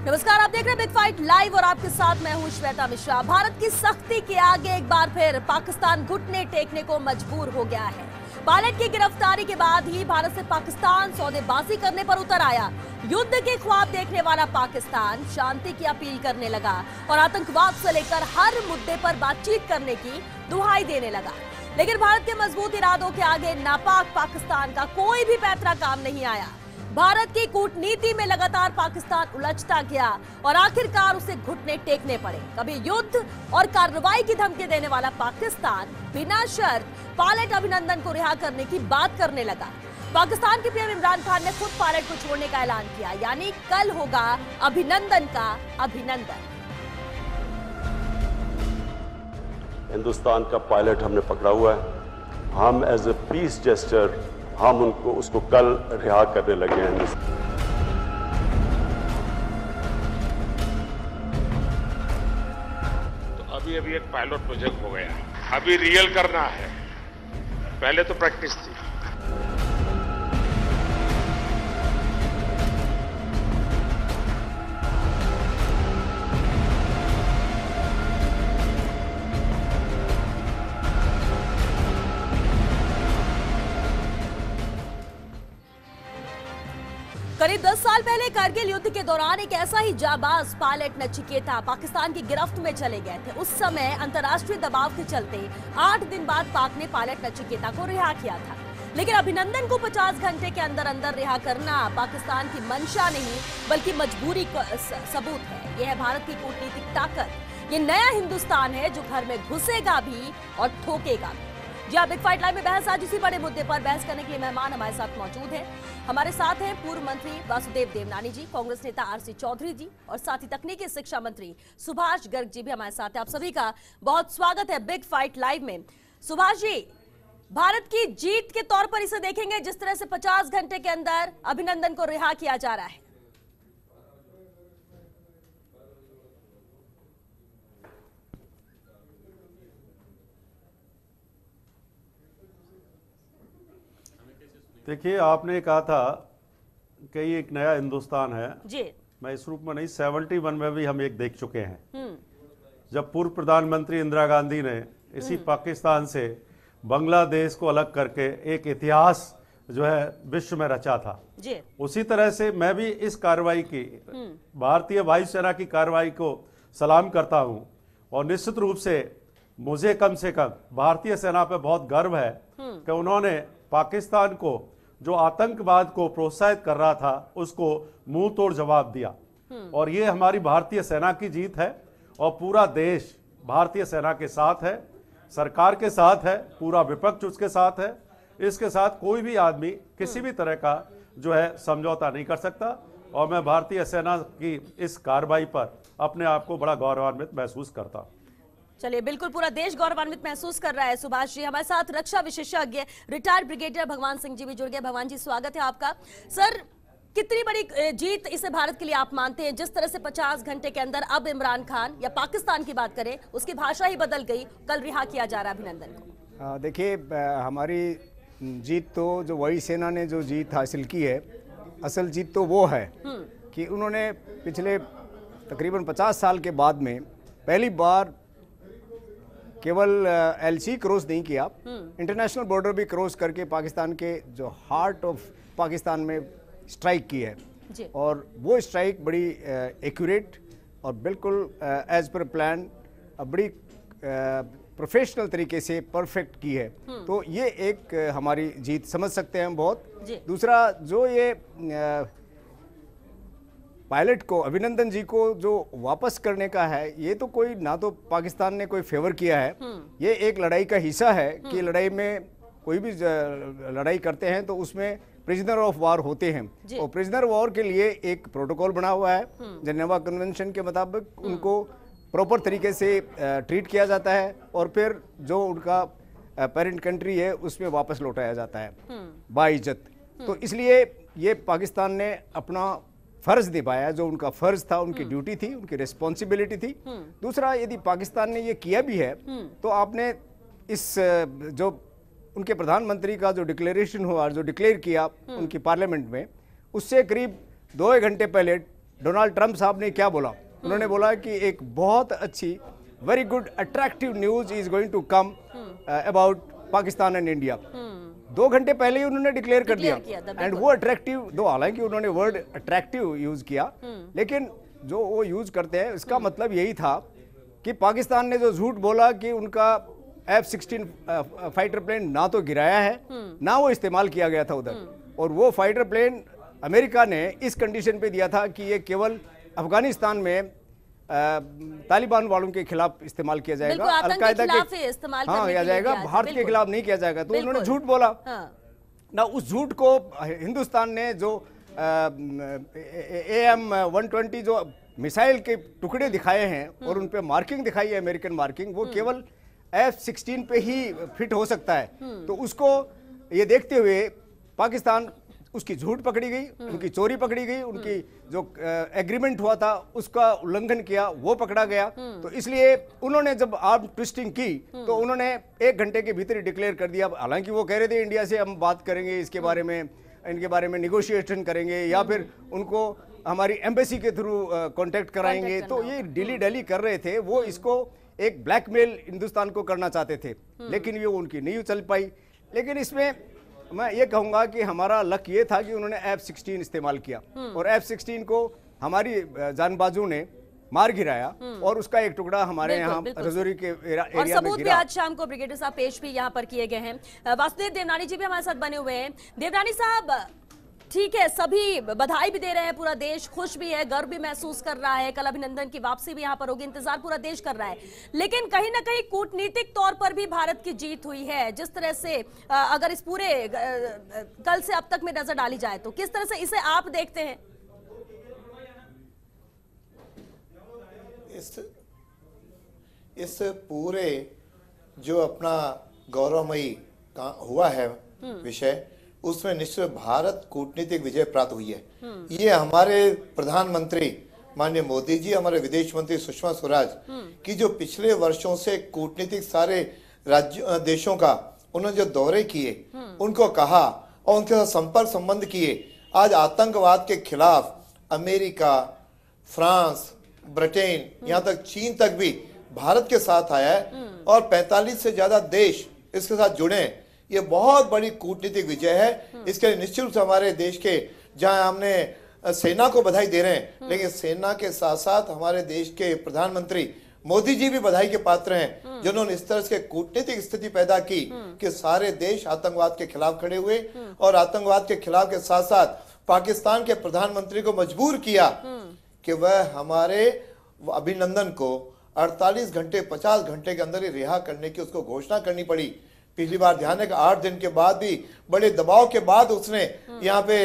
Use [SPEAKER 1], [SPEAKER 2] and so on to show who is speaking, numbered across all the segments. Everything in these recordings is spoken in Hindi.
[SPEAKER 1] नमस्कार, आप देख रहे हैं बिग फाइट लाइव और आपके साथ मैं हूं श्वेता मिश्रा। भारत की सख्ती के आगे एक बार फिर पाकिस्तान घुटने टेकने को मजबूर हो गया है। पायलट की गिरफ्तारी के बाद ही भारत से पाकिस्तान सौदेबाजी करने पर उतर आया। युद्ध के ख्वाब देखने वाला पाकिस्तान शांति की अपील करने लगा और आतंकवाद से लेकर हर मुद्दे पर बातचीत करने की दुहाई देने लगा। लेकिन भारत के मजबूत इरादों के आगे नापाक पाकिस्तान का कोई भी पैतरा काम नहीं आया। भारत की कूटनीति में लगातार पाकिस्तान उलझता गया और आखिरकार उसे घुटने टेकने पड़े। कभी युद्ध और कार्रवाई की धमकी देने वाला पाकिस्तान बिना शर्त पायलट अभिनंदन को रिहा करने की बात करने लगा। पाकिस्तान के पीएम इमरान खान ने खुद पायलट को छोड़ने का ऐलान किया, यानी कल होगा अभिनंदन का अभिनंदन।
[SPEAKER 2] हिंदुस्तान का पायलट हमने पकड़ा हुआ है। हम एज ए पीस जेस्चर हम उसको कल रिहा करने लगे हैं।
[SPEAKER 3] तो अभी एक पायलट प्रोजेक्ट हो गया, अभी रियल करना है, पहले तो प्रैक्टिस थी।
[SPEAKER 1] करीब 10 साल पहले करगिल युद्ध के दौरान एक ऐसा ही जाबाज पायलट नचिकेता पाकिस्तान की गिरफ्त में चले गए थे। उस समय अंतर्राष्ट्रीय दबाव के चलते 8 दिन बाद पाक ने पायलट नचिकेता को रिहा किया था। लेकिन अभिनंदन को 50 घंटे के अंदर अंदर रिहा करना पाकिस्तान की मंशा नहीं बल्कि मजबूरी का सबूत है। यह है भारत की कूटनीतिक ताकत। ये नया हिंदुस्तान है जो घर में घुसेगा भी और ठोकेगा भी। जी हाँ, बिग फाइट लाइव में बहस आज इसी बड़े मुद्दे पर बहस करने के लिए मेहमान हमारे साथ मौजूद हैं। हमारे साथ हैं पूर्व मंत्री वासुदेव देवनानी जी, कांग्रेस नेता आरसी चौधरी जी और साथ ही तकनीकी शिक्षा मंत्री सुभाष गर्ग जी भी हमारे साथ हैं। आप सभी का बहुत स्वागत है बिग फाइट लाइव में। सुभाष जी, भारत की जीत के तौर पर इसे देखेंगे जिस तरह से 50 घंटे के अंदर अभिनंदन को रिहा किया जा रहा है?
[SPEAKER 4] देखिए, आपने कहा था कि ये एक नया हिंदुस्तान है
[SPEAKER 1] जी।
[SPEAKER 4] मैं इस रूप में नहीं, 71 में भी हम एक देख चुके हैं जब पूर्व प्रधानमंत्री इंदिरा गांधी ने इसी पाकिस्तान से बांग्लादेश को अलग करके एक इतिहास जो है विश्व में रचा था
[SPEAKER 1] जी।
[SPEAKER 4] उसी तरह से मैं भी इस कार्रवाई की भारतीय वायुसेना की कार्रवाई को सलाम करता हूं और निश्चित रूप से मुझे कम से कम भारतीय सेना पे बहुत गर्व है कि उन्होंने पाकिस्तान को जो आतंकवाद को प्रोत्साहित कर रहा था उसको मुंह तोड़ जवाब दिया। और ये हमारी भारतीय सेना की जीत है और पूरा देश भारतीय सेना के साथ है, सरकार के साथ है, पूरा विपक्ष उसके साथ है। इसके साथ कोई भी आदमी किसी भी तरह का जो है समझौता नहीं कर सकता और मैं भारतीय सेना की इस कार्रवाई पर अपने आप को बड़ा गौरवान्वित महसूस करता हूं।
[SPEAKER 1] चलिए, बिल्कुल पूरा देश गौरवान्वित महसूस कर रहा है। सुभाष जी, हमारे साथ रक्षा विशेषज्ञ रिटायर्ड ब्रिगेडियर भगवान सिंह जी भी जुड़ गए। भगवान जी, स्वागत है आपका। सर, कितनी बड़ी जीत इसे भारत के लिए आप मानते हैं? जिस तरह से 50 घंटे के अंदर अब इमरान खान या पाकिस्तान की बात करें उसकी भाषा ही बदल गई, कल रिहा किया जा रहा है अभिनंदन को।
[SPEAKER 5] देखिए, हमारी जीत तो जो वायुसेना ने जो जीत हासिल की है, असल जीत तो वो है कि उन्होंने पिछले तकरीबन 50 साल के बाद में पहली बार केवल एलसी क्रॉस नहीं किया, इंटरनेशनल बॉर्डर भी क्रॉस करके पाकिस्तान के जो हार्ट ऑफ पाकिस्तान में स्ट्राइक की है
[SPEAKER 1] जी।
[SPEAKER 5] और वो स्ट्राइक बड़ी एक्यूरेट और बिल्कुल एज पर प्लान बड़ी प्रोफेशनल तरीके से परफेक्ट की है। तो ये एक हमारी जीत समझ सकते हैं हम बहुत। दूसरा, जो ये पायलट को अभिनंदन जी को जो वापस करने का है, ये तो कोई ना तो पाकिस्तान ने कोई फेवर किया है, ये एक लड़ाई का हिस्सा है कि लड़ाई में कोई भी लड़ाई करते हैं तो उसमें प्रिजनर ऑफ वॉर होते हैं और प्रिजनर वॉर के लिए एक प्रोटोकॉल बना हुआ है। जेनेवा कन्वेंशन के मुताबिक उनको प्रॉपर तरीके से ट्रीट किया जाता है और फिर जो उनका पेरेंट कंट्री है उसमें वापस लौटाया जाता है बाइज्जत। तो इसलिए ये पाकिस्तान ने अपना फर्ज निभाया, जो उनका फर्ज था, उनकी ड्यूटी थी, उनकी रिस्पॉन्सिबिलिटी थी। दूसरा, यदि पाकिस्तान ने ये किया भी है तो आपने इस जो उनके प्रधानमंत्री का जो डिक्लेरेशन हुआ, जो डिक्लेयर किया उनकी पार्लियामेंट में, उससे करीब 2 घंटे पहले डोनाल्ड ट्रंप साहब ने क्या बोला, उन्होंने बोला कि एक बहुत अच्छी very good attractive news is going to come about Pakistan and India. 2 घंटे पहले ही उन्होंने डिक्लेयर कर दिया एंड वो अट्रैक्टिव, दो हालांकि उन्होंने वर्ड अट्रैक्टिव यूज किया, लेकिन जो वो यूज करते हैं इसका मतलब यही था कि पाकिस्तान ने जो झूठ बोला कि उनका F-16 फाइटर प्लेन ना तो गिराया है ना वो इस्तेमाल किया गया था उधर, और वो फाइटर प्लेन अमेरिका ने इस कंडीशन पे दिया था कि ये केवल अफगानिस्तान में तालिबान वालों के खिलाफ इस्तेमाल किया जाएगा, अलकायदा के
[SPEAKER 1] इस्तेमाल
[SPEAKER 5] किया जाएगा, भारत के खिलाफ नहीं किया जाएगा। तो उन्होंने झूठ बोला ना, उस झूठ को हिंदुस्तान ने जो AM-120 जो मिसाइल के टुकड़े दिखाए हैं और उन पे मार्किंग दिखाई है, अमेरिकन मार्किंग, वो केवल F-16 पे ही फिट हो सकता है। तो उसको ये देखते हुए पाकिस्तान, उसकी झूठ पकड़ी गई, उनकी चोरी पकड़ी गई, उनकी जो एग्रीमेंट हुआ था उसका उल्लंघन किया वो पकड़ा गया। तो इसलिए उन्होंने जब आर्म ट्विस्टिंग की तो उन्होंने 1 घंटे के भीतर डिक्लेयर कर दिया। हालांकि वो कह रहे थे इंडिया से हम बात करेंगे, इसके बारे में, इनके बारे में निगोशिएशन करेंगे या फिर उनको हमारी एम्बेसी के थ्रू कांटेक्ट कराएंगे। तो ये डिली डली कर रहे थे, वो इसको एक ब्लैकमेल हिंदुस्तान को करना चाहते थे, लेकिन ये उनकी नहीं चल पाई। लेकिन इसमें मैं ये कहूंगा कि हमारा लक ये था कि उन्होंने F-16 इस्तेमाल किया और F-16 को हमारी जानबाजों ने मार गिराया और उसका एक टुकड़ा हमारे यहाँ रजौरी के एरिया में
[SPEAKER 1] सबूत भी
[SPEAKER 5] गिरा।
[SPEAKER 1] आज शाम को ब्रिगेडियर साहब पेश भी यहाँ पर किए गए हैं। वासुदेव देवनानी जी भी हमारे साथ बने हुए हैं। देवनानी साहब, ठीक है, सभी बधाई भी दे रहे हैं, पूरा देश खुश भी है, गर्व भी महसूस कर रहा है, कल अभिनंदन की वापसी भी यहाँ पर होगी, इंतजार पूरा देश कर रहा है, लेकिन कहीं ना कहीं कूटनीतिक तौर पर भी भारत की जीत हुई है। जिस तरह से अगर इस पूरे कल से अब तक में नजर डाली जाए तो किस तरह से इसे आप देखते हैं?
[SPEAKER 6] इस पूरे जो अपना गौरवमयी हुआ है विषय, उसमें निश्चित भारत कूटनीतिक विजय प्राप्त हुई है। ये हमारे प्रधानमंत्री माननीय मोदी जी, हमारे विदेश मंत्री सुषमा स्वराज की जो पिछले वर्षों से कूटनीतिक सारे राज्य देशों का उन्होंने जो दौरे किए, उनको कहा और उनके साथ संपर्क संबंध किए, आज आतंकवाद के खिलाफ अमेरिका, फ्रांस, ब्रिटेन, यहाँ तक चीन तक भी भारत के साथ आया है और 45 से ज्यादा देश इसके साथ जुड़े। ये बहुत बड़ी कूटनीतिक विजय है। इसके लिए निश्चित रूप से हमारे देश के, जहां हमने सेना को बधाई दे रहे हैं, लेकिन सेना के साथ साथ हमारे देश के प्रधानमंत्री मोदी जी भी बधाई के पात्र हैं, जिन्होंने इस तरह से कूटनीतिक स्थिति पैदा की कि सारे देश आतंकवाद के खिलाफ खड़े हुए और आतंकवाद के खिलाफ के साथ साथ पाकिस्तान के प्रधानमंत्री को मजबूर किया कि वह हमारे अभिनंदन को 48 घंटे 50 घंटे के अंदर ही रिहा करने की उसको घोषणा करनी पड़ी। पिछली बार ध्यान है कि 8 दिन के बाद भी बड़े दबाव के बाद उसने यहाँ पे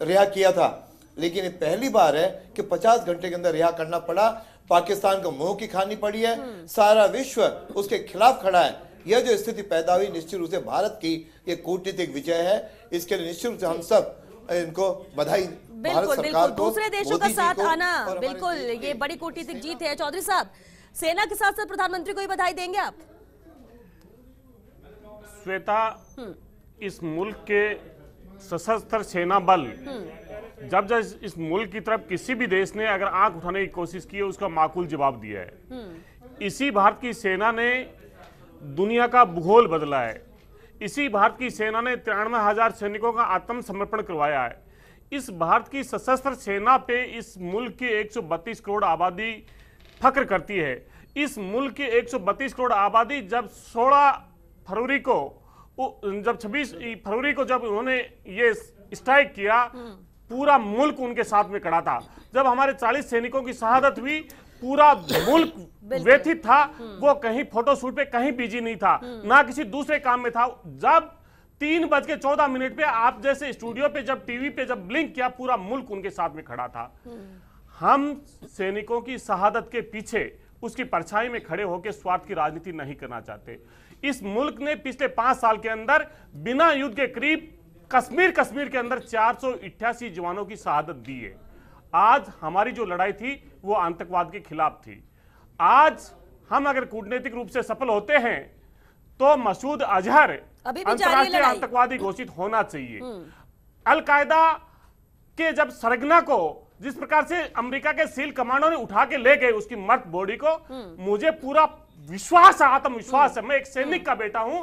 [SPEAKER 6] रिहा किया था, लेकिन ये पहली बार है कि 50 घंटे के अंदर रिहा करना पड़ा। पाकिस्तान को मुंह की खानी पड़ी है, सारा विश्व उसके खिलाफ खड़ा है। यह जो स्थिति पैदा हुई, निश्चित रूप से भारत की ये कूटनीतिक विजय है। इसके लिए निश्चित रूप से हम सब इनको बधाई, भारत सरकार को,
[SPEAKER 1] दूसरे देशों का साथ आना, बिल्कुल ये बड़ी कूटनीतिक जीत है। चौधरी साहब, सेना के साथ साथ प्रधानमंत्री को भी बधाई देंगे आप?
[SPEAKER 7] श्वेता, इस मुल्क के सशस्त्र सेना बल, जब जब इस मुल्क की तरफ किसी भी देश ने अगर आंख उठाने की कोशिश की है, उसका माकूल जवाब दिया है। इसी भारत की सेना ने दुनिया का भूगोल बदला है। इसी भारत की सेना ने 93,000 सैनिकों का आत्मसमर्पण करवाया है। इस भारत की सशस्त्र सेना पे इस मुल्क की 132 करोड़ आबादी फख्र करती है। इस मुल्क की 132 करोड़ आबादी जब 16 फरवरी को, जब 26 फरवरी को जब उन्होंने ये स्ट्राइक किया, पूरा मुल्क उनके साथ में खड़ा था। जब हमारे 40 सैनिकों की शहादत हुई, पूरा मुल्क व्यथित था। वो कहीं फोटोशूट पे कहीं बिजी नहीं था, ना किसी दूसरे काम में था। जब 3:14 पे आप जैसे स्टूडियो पे जब टीवी पे जब ब्लिंक किया, पूरा मुल्क उनके साथ में खड़ा था। हम सैनिकों की शहादत के पीछे उसकी परछाई में खड़े होकर स्वार्थ की राजनीति नहीं करना चाहते। इस मुल्क ने पिछले 5 साल के अंदर बिना युद्ध के करीब कश्मीर के अंदर 488 जवानों की शहादत दी है। आज हमारी जो लड़ाई थी वो आतंकवाद के खिलाफ थी। आज हम अगर कूटनीतिक रूप से सफल होते हैं तो मसूद अजहर अंतर्राष्ट्रीय आतंकवादी घोषित होना चाहिए। अल कायदा के जब सरगना को जिस प्रकार से अमेरिका के सील कमांडो ने उठा के ले गए उसकी मर्द बॉडी को, मुझे पूरा विश्वास है, आत्मविश्वास है, मैं एक सैनिक का बेटा हूं।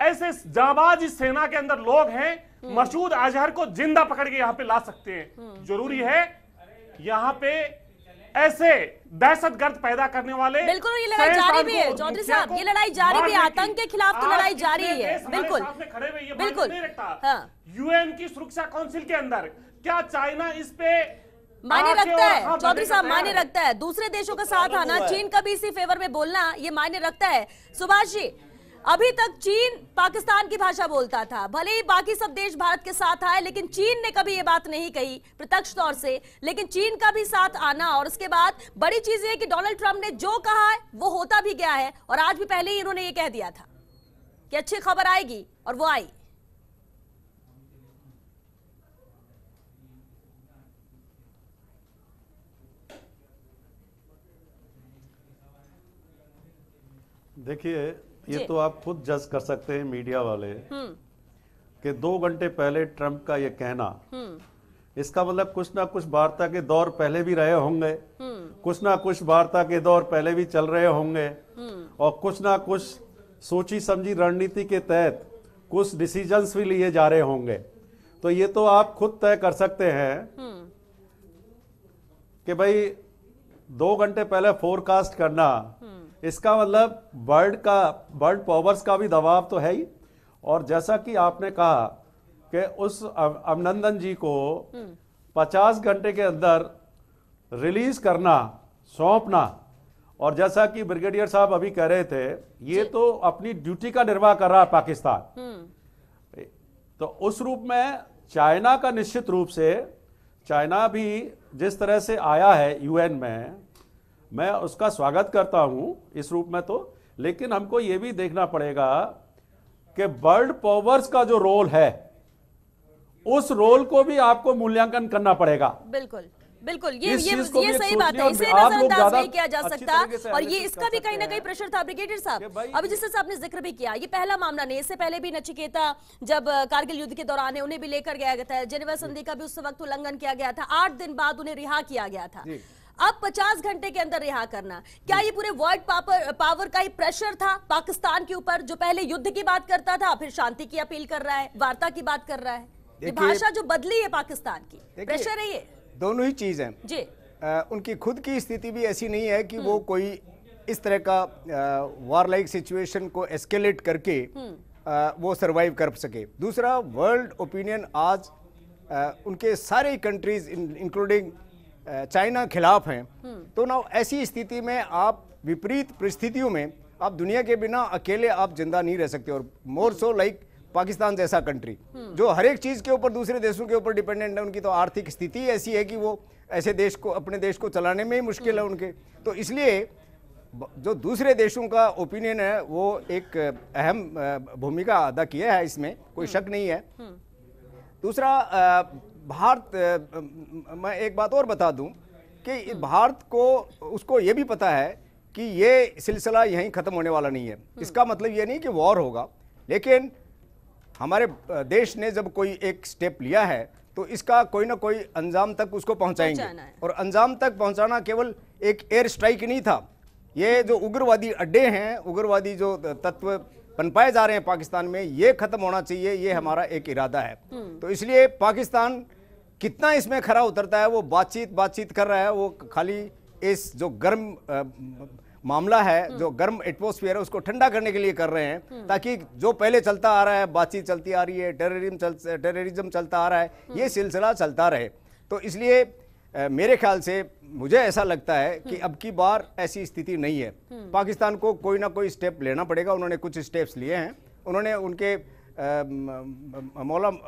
[SPEAKER 7] ऐसे जाबाज इस सेना के अंदर लोग हैं, मसूद अजहर को जिंदा पकड़ के यहां पे ला सकते हैं। जरूरी है यहां पे ऐसे दहशतगर्द पैदा करने वाले।
[SPEAKER 1] बिल्कुल, ये लड़ाई जारी भी है चौधरी साहब, ये लड़ाई जारी भी है, आतंक के खिलाफ तो लड़ाई जारी है। बिल्कुल बिल्कुल,
[SPEAKER 7] यूएन की सुरक्षा काउंसिल के अंदर क्या चाइना इस पे
[SPEAKER 1] मायने रखता है? चौधरी साहब मायने रखता है, दूसरे देशों का साथ आना, चीन का भी इसी फेवर में बोलना, ये मायने रखता है। सुभाष जी, अभी तक चीन पाकिस्तान की भाषा बोलता था, भले ही बाकी सब देश भारत के साथ आए, लेकिन चीन ने कभी ये बात नहीं कही प्रत्यक्ष तौर से। लेकिन चीन का भी साथ आना, और उसके बाद बड़ी चीज है कि डोनाल्ड ट्रंप ने जो कहा है वो होता भी गया है, और आज भी पहले ही इन्होंने ये कह दिया था कि अच्छी खबर आएगी, और वो आई।
[SPEAKER 4] देखिए, ये तो आप खुद जज कर सकते हैं मीडिया वाले कि 2 घंटे पहले ट्रंप का ये कहना, इसका मतलब कुछ ना कुछ वार्ता के दौर पहले भी रहे होंगे, कुछ ना कुछ वार्ता के दौर पहले भी चल रहे होंगे, और कुछ ना कुछ सोची समझी रणनीति के तहत कुछ डिसीजंस भी लिए जा रहे होंगे। तो ये तो आप खुद तय कर सकते हैं कि भाई 2 घंटे पहले फोरकास्ट करना, इसका मतलब वर्ल्ड पावर्स का भी दबाव तो है ही। और जैसा कि आपने कहा कि उस अभिनंदन जी को 50 घंटे के अंदर रिलीज करना, सौंपना, और जैसा कि ब्रिगेडियर साहब अभी कह रहे थे, ये तो अपनी ड्यूटी का निर्वाह कर रहा है पाकिस्तान। तो उस रूप में चाइना का निश्चित रूप से, चाइना भी जिस तरह से आया है यूएन में, मैं उसका स्वागत करता हूं इस रूप में तो। लेकिन हमको यह भी देखना पड़ेगा कि वर्ल्ड पावर्स का जो रोल है, उस रोल को भी आपको मूल्यांकन करना पड़ेगा।
[SPEAKER 1] बिल्कुल बिल्कुल, ये सही बात है, इसे नजरअंदाज नहीं किया जा सकता। और ये इसका भी कहीं ना कहीं प्रेशर था ब्रिगेडियर साहब, अभी जिससे आपने जिक्र भी किया, ये पहला मामला नहीं, इससे पहले भी नचिकेता जब कारगिल युद्ध के दौरान है उन्हें भी लेकर गया गया था, जेनेवा संधि का भी उस वक्त उल्लंघन किया गया था, 8 दिन बाद उन्हें रिहा किया गया था। अब 50 घंटे के अंदर रिहा करना, क्या ये पूरे वर्ल्ड पावर का ही प्रेशर था पाकिस्तान के ऊपर, जो पहले युद्ध की बात करता था फिर शांति की अपील कर रहा है, वार्ता की बात कर रहा है? ये भाषा जो बदली है पाकिस्तान की, प्रेशर है ये? दोनों
[SPEAKER 5] ही चीज है
[SPEAKER 1] जी।
[SPEAKER 5] उनकी खुद की स्थिति भी ऐसी नहीं है कि वो कोई इस तरह का वार लाइक सिचुएशन को एस्केलेट करके वो सरवाइव कर सके। दूसरा, वर्ल्ड ओपिनियन आज उनके सारे कंट्रीज इंक्लूडिंग चाइना खिलाफ हैं। तो ना ऐसी स्थिति में आप विपरीत परिस्थितियों में आप दुनिया के बिना अकेले आप जिंदा नहीं रह सकते। और मोर सो लाइक पाकिस्तान जैसा कंट्री जो हर एक चीज के ऊपर दूसरे देशों के ऊपर डिपेंडेंट है, उनकी तो आर्थिक स्थिति ऐसी है कि वो ऐसे देश को, अपने देश को चलाने में ही मुश्किल है उनके। तो इसलिए जो दूसरे देशों का ओपिनियन है वो एक अहम भूमिका अदा किया है, इसमें कोई शक नहीं है। दूसरा, भारत, मैं एक बात और बता दूं कि भारत को, उसको ये भी पता है कि ये सिलसिला यहीं ख़त्म होने वाला नहीं है। इसका मतलब ये नहीं कि वॉर होगा, लेकिन हमारे देश ने जब कोई एक स्टेप लिया है तो इसका कोई ना कोई अंजाम तक उसको पहुंचाएंगे। और अंजाम तक पहुंचाना केवल एक एयर स्ट्राइक नहीं था, ये जो उग्रवादी अड्डे हैं, उग्रवादी जो तत्व पनपाए जा रहे हैं पाकिस्तान में, ये खत्म होना चाहिए, ये हमारा एक इरादा है। तो इसलिए पाकिस्तान कितना इसमें खरा उतरता है, वो बातचीत कर रहा है। वो खाली इस जो गर्म मामला है, जो गर्म एटमॉस्फेयर है, उसको ठंडा करने के लिए कर रहे हैं, ताकि जो पहले चलता आ रहा है, बातचीत चलती आ रही है, टेररिज्म चलता आ रहा है, ये सिलसिला चलता रहे। तो इसलिए मेरे ख्याल से, मुझे ऐसा लगता है कि अब की बार ऐसी स्थिति नहीं है। पाकिस्तान को कोई ना कोई स्टेप लेना पड़ेगा। उन्होंने कुछ स्टेप्स लिए हैं। उन्होंने उनके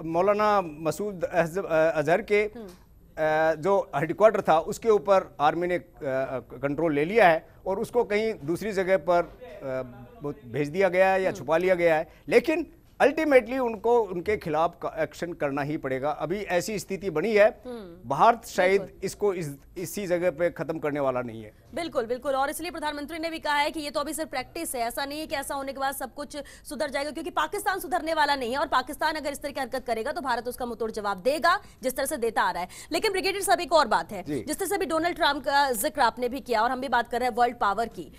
[SPEAKER 5] मौलाना मसूद अजहर के जो हेडक्वार्टर था उसके ऊपर आर्मी ने कंट्रोल ले लिया है और उसको कहीं दूसरी जगह पर भेज दिया गया है या छुपा लिया गया है। लेकिन अल्टीमेटली उनको उनके खिलाफ एक्शन करना ही पड़ेगा। अभी ऐसी स्थिति बनी है, भारत शायद इसको इसी जगह पे खत्म करने वाला नहीं है।
[SPEAKER 1] बिल्कुल बिल्कुल, और इसलिए प्रधानमंत्री ने भी कहा है कि ये तो अभी सिर्फ प्रैक्टिस है, ऐसा नहीं है कि ऐसा होने के बाद सब कुछ सुधर जाएगा, क्योंकि पाकिस्तान सुधरने वाला नहीं है और पाकिस्तान अगर इस तरह की हरकत करेगा तो भारत उसका मुंहतोड़ जवाब देगा जिस तरह से देता आ रहा है। लेकिन ब्रिगेडियर साहब एक और बात है, जिस तरह से भी डोनाल्ड ट्रंप का जिक्र आपने भी किया और हम भी बात कर रहे हैं वर्ल्ड पावर की,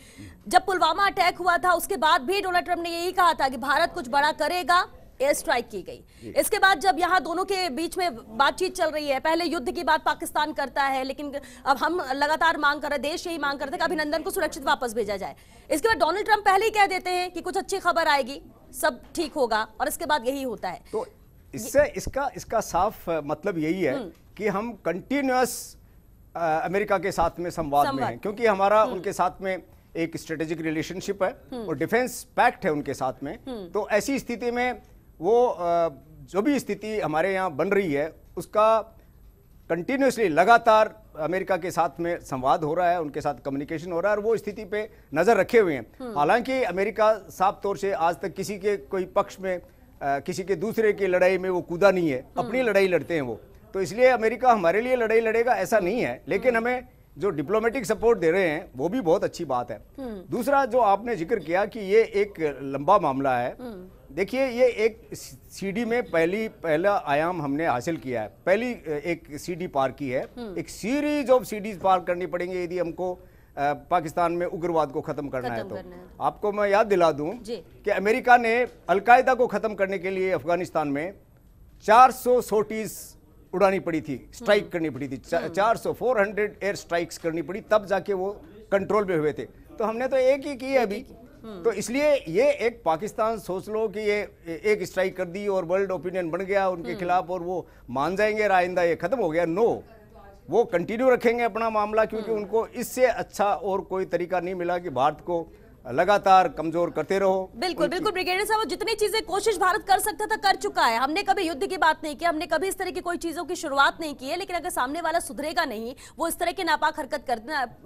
[SPEAKER 1] जब पुलवामा अटैक हुआ था उसके बाद भी डोनाल्ड ट्रंप ने यही कहा था कि भारत कुछ बड़ा करेगा, एयर स्ट्राइक की गई। इसके बाद जब यहाँ दोनों के बीच में बातचीत चल रही है, पहले युद्ध की बात पाकिस्तान करता है, लेकिन अब हम लगातार मांग कर रहे, देश यही मांग करते हैं कि अभिनंदन को सुरक्षित वापस भेजा जाए। इसके बाद डोनाल्ड ट्रंप पहले ही कह देते हैं कि कुछ अच्छी खबर आएगी, सब ठीक होगा, और इसके बाद यही होता है।
[SPEAKER 5] तो इससे इसका साफ मतलब यही है कि हम कंटिन्यूअस अमेरिका के साथ में संवाद में हैं, क्योंकि हमारा उनके साथ में एक स्ट्रेटेजिक रिलेशनशिप है और डिफेंस पैक्ट है उनके साथ में। तो ऐसी स्थिति में वो जो भी स्थिति हमारे यहाँ बन रही है उसका कंटिन्यूसली लगातार अमेरिका के साथ में संवाद हो रहा है, उनके साथ कम्युनिकेशन हो रहा है और वो स्थिति पे नजर रखे हुए हैं। हालांकि अमेरिका साफ तौर से आज तक किसी के कोई पक्ष में किसी के दूसरे की लड़ाई में वो कूदा नहीं है, अपनी लड़ाई लड़ते हैं वो। तो इसलिए अमेरिका हमारे लिए लड़ाई लड़ेगा ऐसा नहीं है, लेकिन हमें जो डिप्लोमेटिक सपोर्ट दे रहे हैं वो भी बहुत अच्छी बात है। दूसरा जो आपने जिक्र किया कि ये एक लंबा मामला है, देखिए ये एक सीडी में पहला आयाम हमने हासिल किया है, पहली एक सीडी पार की है। एक सीरीज ऑफ सीडीज पार करनी पड़ेंगे यदि हमको पाकिस्तान में उग्रवाद को खत्म करना है। तो आपको मैं याद दिला दूं कि अमेरिका ने अलकायदा को खत्म करने के लिए अफगानिस्तान में 400 सोटीज उड़ानी पड़ी थी, स्ट्राइक करनी पड़ी थी, 400 एयर स्ट्राइक्स करनी पड़ी, तब जाके वो कंट्रोल में हुए थे। तो हमने तो एक ही की है अभी। तो इसलिए ये एक पाकिस्तान सोच लो कि ये एक स्ट्राइक कर दी और वर्ल्ड ओपिनियन बन गया उनके खिलाफ और वो मान जाएंगे आइंदा ये खत्म हो गया। नो, वो कंटिन्यू रखेंगे अपना मामला, क्योंकि उनको इससे अच्छा और कोई तरीका नहीं मिला कि भारत को लगातार कमजोर करते रहो।
[SPEAKER 1] बिल्कुल बिल्कुल ब्रिगेडियर साहब, जितनी चीजें कोशिश भारत कर सकता था कर चुका है। हमने कभी युद्ध की बात नहीं की, हमने कभी इस तरह की कोई चीजों की शुरुआत नहीं की है, लेकिन अगर सामने वाला सुधरेगा नहीं, वो इस तरह की नापाक हरकत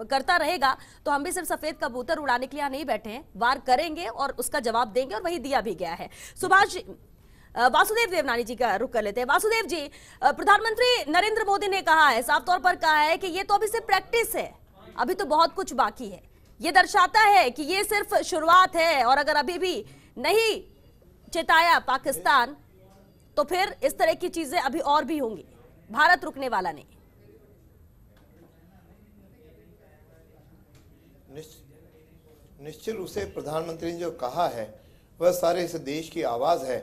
[SPEAKER 1] करता रहेगा, तो हम भी सिर्फ सफेद कबूतर उड़ाने के लिए नहीं बैठे हैं, वार करेंगे और उसका जवाब देंगे, और वही दिया भी गया है। सुभाष वासुदेव देवनानी जी का रुख कर लेते हैं। वासुदेव जी, प्रधानमंत्री नरेंद्र मोदी ने कहा है, साफ तौर पर कहा है कि ये तो अभी सिर्फ प्रैक्टिस है, अभी तो बहुत कुछ बाकी है। ये दर्शाता है कि ये सिर्फ शुरुआत है, और अगर अभी भी नहीं चेताया पाकिस्तान तो फिर इस तरह की चीजें अभी और भी होंगी, भारत रुकने वाला नहीं।
[SPEAKER 6] निश्चित रूप से प्रधानमंत्री ने जो कहा है वह सारे इस देश की आवाज है।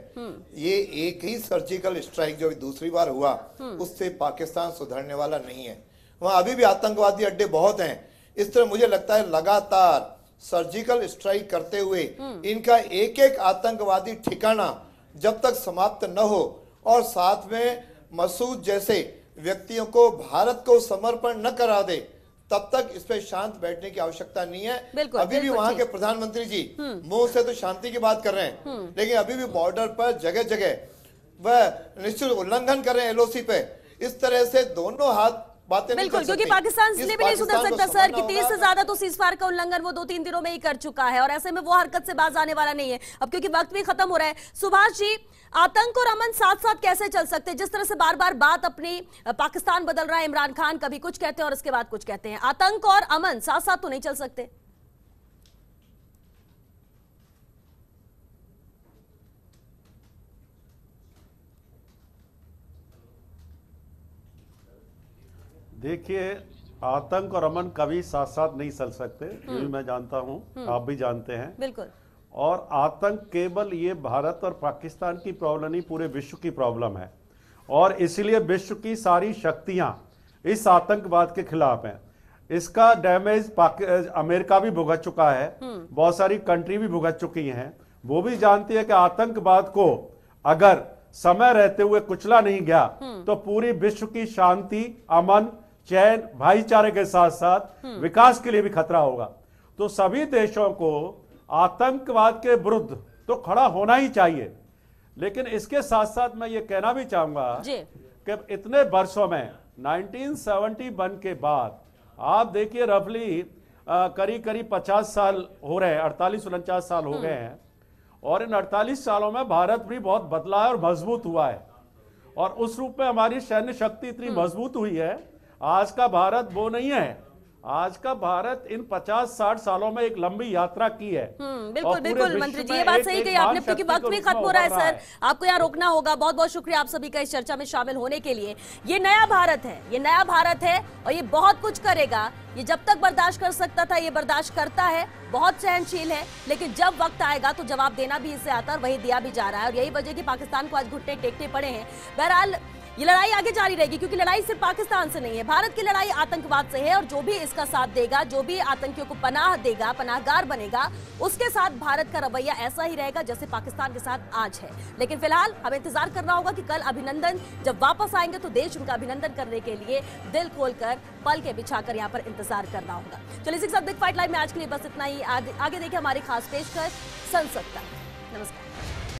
[SPEAKER 6] ये एक ही सर्जिकल स्ट्राइक जो दूसरी बार हुआ उससे पाकिस्तान सुधरने वाला नहीं है। वहां अभी भी आतंकवादी अड्डे बहुत हैं। इस तरह मुझे लगता है लगातार सर्जिकल स्ट्राइक करते हुए इनका एक एक आतंकवादी ठिकाना जब तक समाप्त न हो और साथ में मसूद जैसे व्यक्तियों को भारत को समर्पण न करा दे, तब तक इस पे शांत बैठने की आवश्यकता नहीं है। अभी भी वहां के प्रधानमंत्री जी मुंह से तो शांति की बात कर रहे हैं, लेकिन अभी भी बॉर्डर पर जगह जगह वह निश्चित उल्लंघन कर रहे हैं एलओसी पे। इस तरह से दोनों हाथ बातें
[SPEAKER 1] बिल्कुल, क्योंकि पाकिस्तान इसलिए भी नहीं सुधर सकता सर कि 30 से ज्यादा तो सीजफायर का उल्लंघन वो 2-3 दिनों में ही कर चुका है, और ऐसे में वो हरकत से बाज आने वाला नहीं है अब, क्योंकि वक्त भी खत्म हो रहा है। सुभाष जी, आतंक और अमन साथ साथ कैसे चल सकते हैं? जिस तरह से बार बार बात अपनी पाकिस्तान बदल रहा है, इमरान खान कभी कुछ कहते हैं और उसके बाद कुछ कहते हैं, आतंक और अमन साथ साथ तो नहीं चल सकते।
[SPEAKER 4] देखिए, आतंक और अमन कभी साथ साथ नहीं चल सकते, ये भी मैं जानता हूं, आप भी जानते हैं।
[SPEAKER 1] बिल्कुल।
[SPEAKER 4] और आतंक केवल ये भारत और पाकिस्तान की प्रॉब्लम नहीं, पूरे विश्व की प्रॉब्लम है, और इसलिए विश्व की सारी शक्तियां इस आतंकवाद के खिलाफ हैं। इसका डैमेज अमेरिका भी भुगत चुका है, बहुत सारी कंट्री भी भुगत चुकी हैं। वो भी जानती है कि आतंकवाद को अगर समय रहते हुए कुचला नहीं गया तो पूरी विश्व की शांति, अमन, चैन, भाईचारे के साथ साथ विकास के लिए भी खतरा होगा। तो सभी देशों को आतंकवाद के विरुद्ध तो खड़ा होना ही चाहिए, लेकिन इसके साथ साथ मैं ये कहना भी चाहूंगा कि इतने वर्षों में 1971 के बाद आप देखिए रफली करीब करीब 50 साल हो रहे हैं, 48-49 साल हो गए हैं, और इन 48 सालों में भारत भी बहुत बदला है और मजबूत हुआ है, और उस रूप में हमारी सैन्य शक्ति इतनी मजबूत हुई है। आज का भारत वो नहीं है आज का भारत इन 50-60 सालों में एक लंबी यात्रा की है।
[SPEAKER 1] बिल्कुल बिल्कुल मंत्री जी, ये बात सही कही आपने, क्योंकि वक्त भी खत्म हो रहा है सर, आपको यहाँ रोकना होगा। बहुत बहुत शुक्रिया आप सभी का इस चर्चा में शामिल होने के लिए। ये नया भारत है, ये नया भारत है और ये बहुत कुछ करेगा। ये जब तक बर्दाश्त कर सकता था ये बर्दाश्त करता है, बहुत सहनशील है, लेकिन जब वक्त आएगा तो जवाब देना भी इससे आता है और वही दिया भी जा रहा है। और यही वजह कि पाकिस्तान को आज घुटने टेकने पड़े हैं। बहरहाल ये लड़ाई आगे जारी रहेगी, क्योंकि लड़ाई सिर्फ पाकिस्तान से नहीं है, भारत की लड़ाई आतंकवाद से है। और जो भी इसका साथ देगा, जो भी आतंकियों को पनाह देगा, पनाहगार बनेगा, उसके साथ भारत का रवैया ऐसा ही रहेगा जैसे पाकिस्तान के साथ आज है। लेकिन फिलहाल हमें इंतजार करना होगा कि कल अभिनंदन जब वापस आएंगे तो देश उनका अभिनंदन करने के लिए दिल खोलकर पल के बिछाकर यहाँ पर इंतजार करना होगा। चलिए इसी के साथ बिग फाइट लाइव में आज के लिए बस इतना ही। आगे देखें हमारी खास पेशकश संसद तक। नमस्कार।